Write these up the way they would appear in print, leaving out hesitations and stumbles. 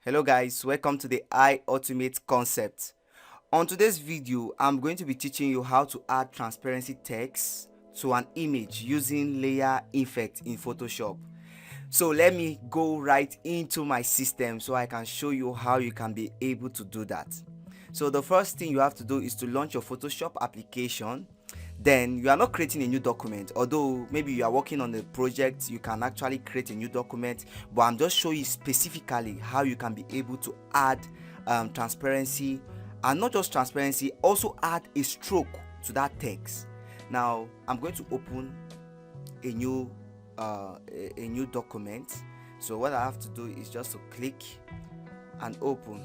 Hello guys, welcome to the iUltimate concept. On today's video, I'm going to be teaching you how to add transparency text to an image using layer effect in Photoshop. So let me go right into my system so I can show you how you can be able to do that. So the first thing you have to do is to launch your Photoshop application. Then you are not creating a new document, although maybe you are working on a project, you can actually create a new document, but I'm just showing you specifically how you can be able to add transparency, and not just transparency, also add a stroke to that text. Now I'm going to open a new a new document. So what I have to do is just to click and open.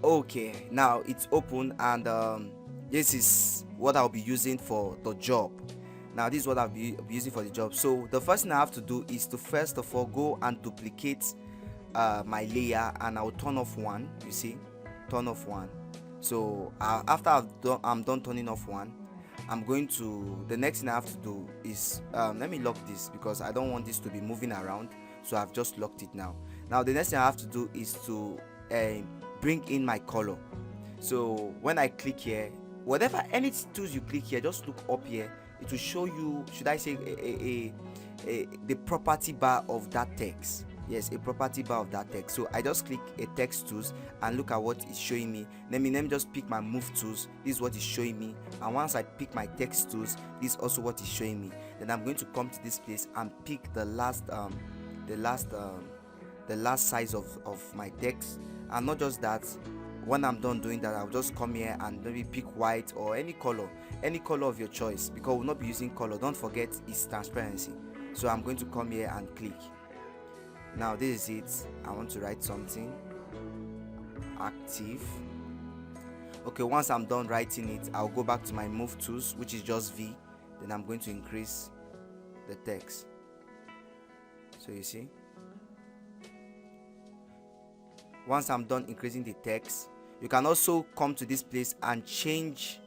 Okay, now it's open, and this is what I'll be using for the job. Now this is what I'll be using for the job. So the first thing I have to do is to first of all go and duplicate my layer, and I'll turn off one. You see, turn off one. So after I'm done turning off one, I'm going to, the next thing I have to do is let me lock this because I don't want this to be moving around, so I've just locked it now. Now the next thing I have to do is to bring in my color. So when I click here, whatever any tools you click here, just look up here. It will show you, should I say, the property bar of that text. Yes, a property bar of that text. So I just click a text tools and look at what it's showing me. Let me just pick my move tools. This is what it's showing me. And once I pick my text tools, this is also what it's showing me. Then I'm going to come to this place and pick the last size of my text. And not just that, when I'm done doing that, I'll just come here and maybe pick white or any color of your choice, because we'll not be using color. Don't forget, it's transparency. So I'm going to come here and click. Now this is it. I want to write something active. Okay, once I'm done writing it, I'll go back to my move tools, which is just V. Then I'm going to increase the text. So you see, once I'm done increasing the text, you can also come to this place and change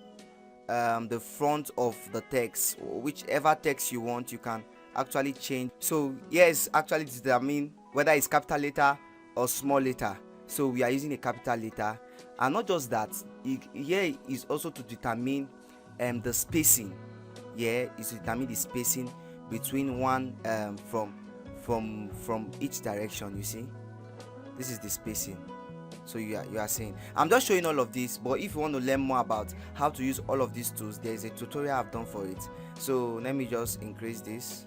the front of the text. Whichever text you want, you can actually change. So yes, actually determine whether it's capital letter or small letter. So we are using a capital letter. And not just that, here is also to determine the spacing. Here is to determine the spacing between one from each direction. You see, this is the spacing. So you are saying, I'm just showing all of this, but if you want to learn more about how to use all of these tools, there is a tutorial I've done for it. So let me just increase this.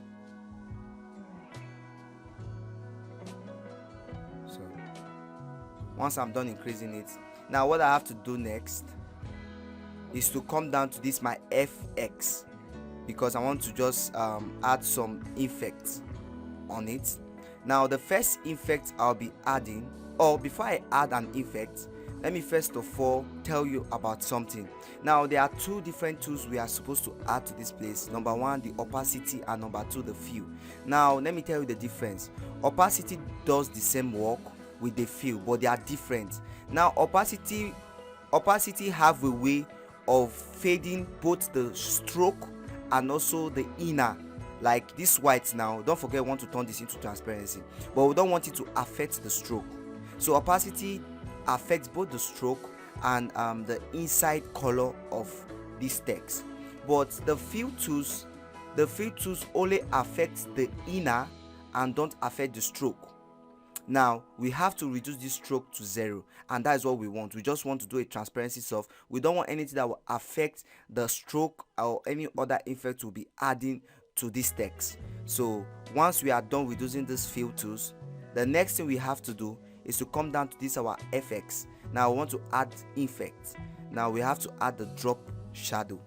So once I'm done increasing it, now what I have to do next is to come down to this my FX, because I want to just add some effects on it. Now the first effect I'll be adding, or before I add an effect, let me first of all tell you about something. Now there are two different tools we are supposed to add to this place. Number one, the opacity, and number two, the fill. Now let me tell you the difference. Opacity does the same work with the fill, but they are different. Now opacity have a way of fading both the stroke and also the inner. Like this white now, don't forget, we want to turn this into transparency, but we don't want it to affect the stroke. So opacity affects both the stroke and the inside color of this text. But the fill tools only affect the inner and don't affect the stroke. Now we have to reduce this stroke to 0, and that is what we want. We just want to do a transparency soft. We don't want anything that will affect the stroke or any other effect we'll be adding to this text. So once we are done with using these fill tools, the next thing we have to do is to come down to this our FX. Now we want to add effect. Now we have to add the drop shadow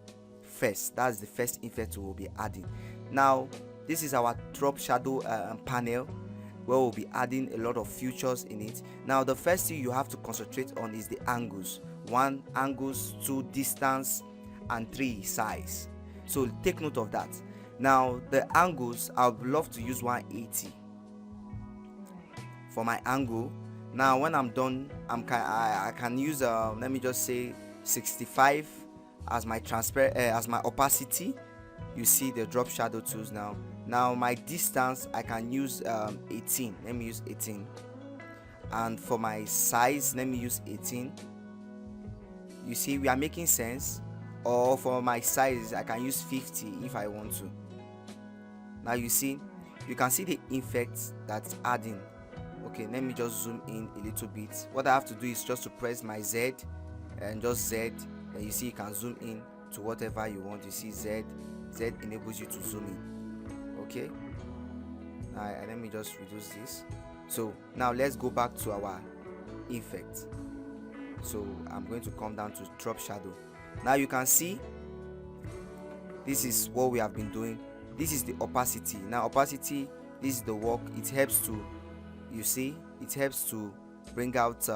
first. That's the first effect we will be adding. Now this is our drop shadow panel, where we'll be adding a lot of features in it. Now the first thing you have to concentrate on is the angles. 1, angles, 2, distance, and 3, size. So take note of that. Now the angles, I would love to use 180 for my angle. Now when I'm done, I can use let me just say 65 as my as my opacity. You see the drop shadow tools now. Now my distance, I can use 18. Let me use 18. And for my size, let me use 18. You see, we are making sense. Or for my size, I can use 50 if I want to. Now you see, you can see the effects that's adding. Okay, let me just zoom in a little bit. What I have to do is just to press my Z and just Z, and you see you can zoom in to whatever you want. You see Z enables you to zoom in. Okay, now let me just reduce this. So now let's go back to our effect. So I'm going to come down to drop shadow. Now you can see this is what we have been doing. This is the opacity. Now opacity, this is the work. It helps to, you see, it helps to bring out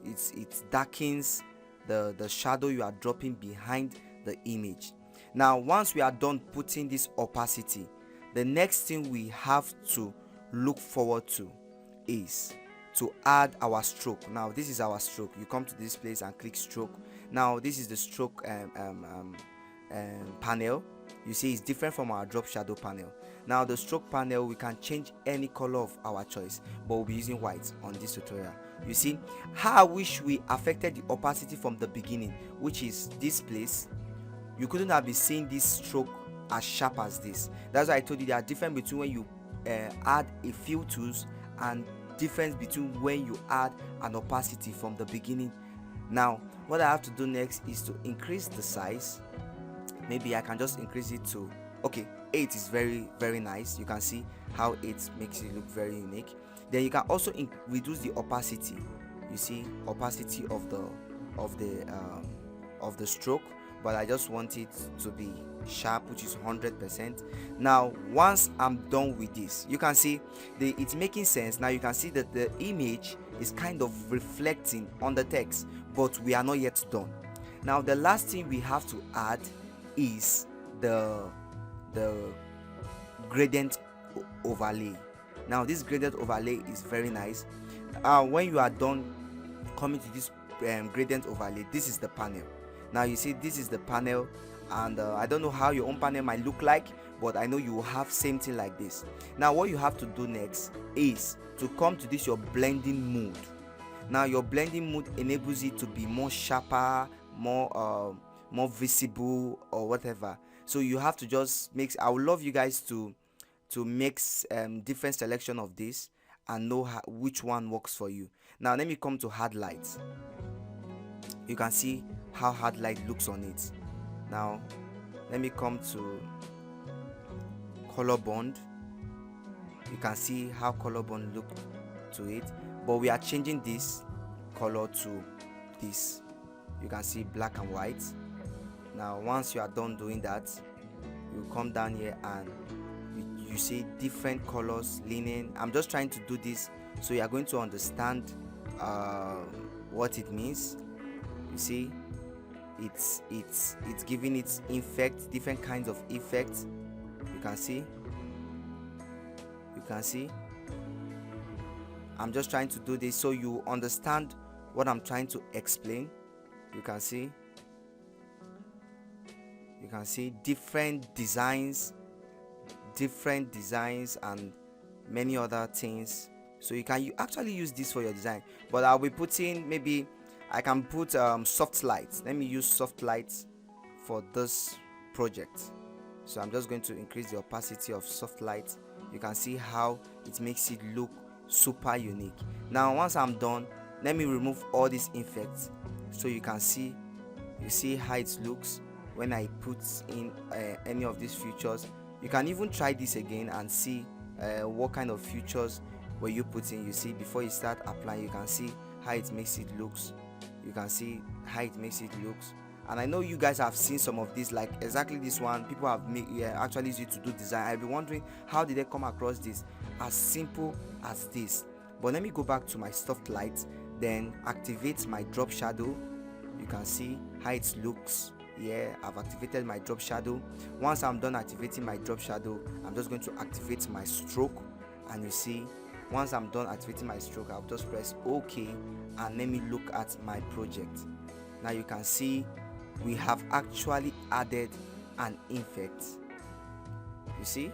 it darkens the shadow you are dropping behind the image. Now once we are done putting this opacity, the next thing we have to look forward to is to add our stroke. Now this is our stroke. You come to this place and click stroke. Now this is the stroke panel. You see it's different from our drop shadow panel. Now the stroke panel, we can change any color of our choice, but we'll be using white on this tutorial. You see how I wish we affected the opacity from the beginning, which is this place. You couldn't have been seeing this stroke as sharp as this. That's why I told you there are difference between when you add a fill tools and difference between when you add an opacity from the beginning. Now what I have to do next is to increase the size. Maybe I can just increase it to, okay, 8 is very nice. You can see how 8 makes it look very unique. Then you can also reduce the opacity. You see opacity of the stroke, but I just want it to be sharp, which is 100%. Now once I'm done with this, you can see it's making sense. Now you can see that the image is kind of reflecting on the text, but we are not yet done. Now the last thing we have to add is the gradient overlay. Now this gradient overlay is very nice. When you are done coming to this gradient overlay, this is the panel. Now you see this is the panel, and I don't know how your own panel might look like, but I know you will have same thing like this. Now what you have to do next is to come to this your blending mode. Now your blending mode enables it to be more sharper, more visible or whatever. So you have to just mix. I would love you guys to mix different selection of this and know which one works for you. Now let me come to hard light. You can see how hard light looks on it. Now let me come to color bond. You can see how color bond look to it, but we are changing this color to this. You can see black and white. Now once you are done doing that, you come down here and you see different colors leaning. I'm just trying to do this so you are going to understand what it means. You see it's giving its effect, different kinds of effects. You can see I'm just trying to do this so you understand what I'm trying to explain. You can see different designs and many other things. So you actually use this for your design, but I'll be putting, maybe I can put soft lights. Let me use soft lights for this project. So I'm just going to increase the opacity of soft lights. You can see how it makes it look super unique. Now once I'm done, let me remove all these effects so you can see how it looks when I put in any of these features. You can even try this again and see what kind of features were you putting. You see, before you start applying, you can see how it makes it looks. And I know you guys have seen some of these, like exactly this one. People have actually used it to do design. I've been wondering how did they come across this as simple as this. But let me go back to my soft light, then activate my drop shadow. You can see how it looks. I've activated my drop shadow. Once I'm done activating my drop shadow, I'm just going to activate my stroke. And you see, once I'm done activating my stroke, I'll just press OK, and let me look at my project. Now you can see we have actually added an effect. You see,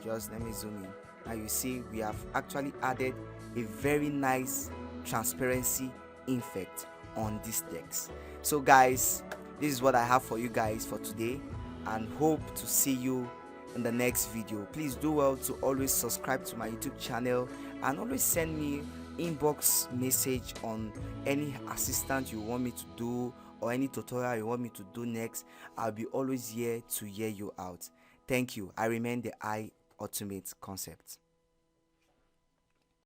Just let me zoom in. Now you see we have actually added a very nice transparency effect on this text. So guys, this is what I have for you guys for today, and hope to see you in the next video. Please do well to always subscribe to my YouTube channel, and always send me inbox message on any assistant you want me to do, or any tutorial you want me to do next. I'll be always here to hear you out. Thank you. I remain the I Ultimate Concept.